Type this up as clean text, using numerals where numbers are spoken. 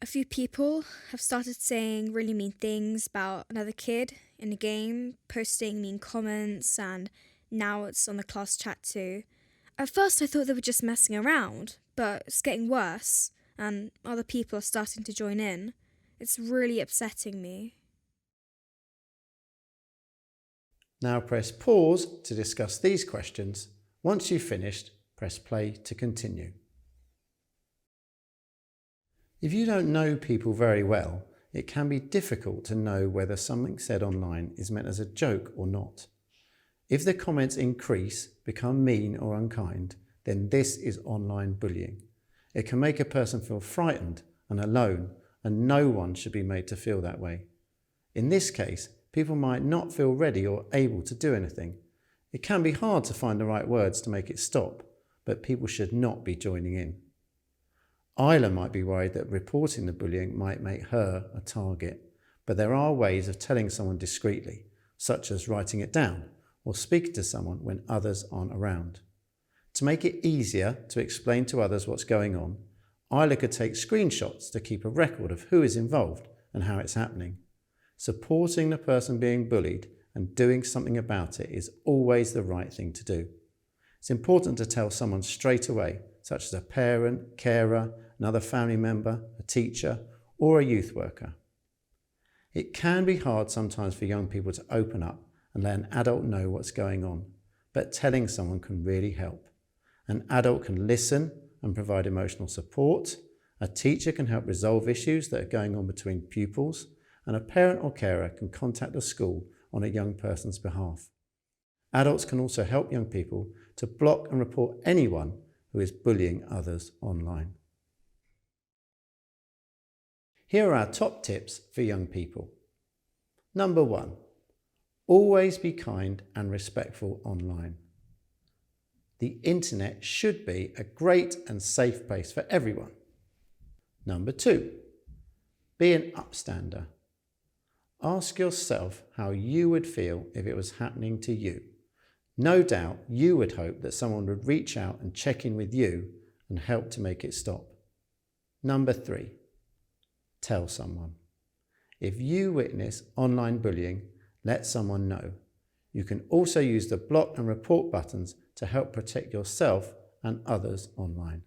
A few people have started saying really mean things about another kid in a game, posting mean comments, and now it's on the class chat too. At first, I thought they were just messing around, but it's getting worse, and other people are starting to join in. It's really upsetting me. Now press pause to discuss these questions. Once you've finished, press play to continue. If you don't know people very well, it can be difficult to know whether something said online is meant as a joke or not. If the comments increase, become mean or unkind, then this is online bullying. It can make a person feel frightened and alone, and no one should be made to feel that way. In this case, people might not feel ready or able to do anything. It can be hard to find the right words to make it stop, but people should not be joining in. Isla might be worried that reporting the bullying might make her a target, but there are ways of telling someone discreetly, such as writing it down or speaking to someone when others aren't around. To make it easier to explain to others what's going on, Isla could take screenshots to keep a record of who is involved and how it's happening. Supporting the person being bullied and doing something about it is always the right thing to do. It's important to tell someone straight away, such as a parent, carer, another family member, a teacher, or a youth worker. It can be hard sometimes for young people to open up and let an adult know what's going on, but telling someone can really help. An adult can listen and provide emotional support, a teacher can help resolve issues that are going on between pupils, and a parent or carer can contact the school on a young person's behalf. Adults can also help young people to block and report anyone who is bullying others online. Here are our top tips for young people. Number 1, always be kind and respectful online. The internet should be a great and safe place for everyone. Number 2, be an upstander. Ask yourself how you would feel if it was happening to you. No doubt you would hope that someone would reach out and check in with you and help to make it stop. Number 3, tell someone. If you witness online bullying, let someone know. You can also use the block and report buttons to help protect yourself and others online.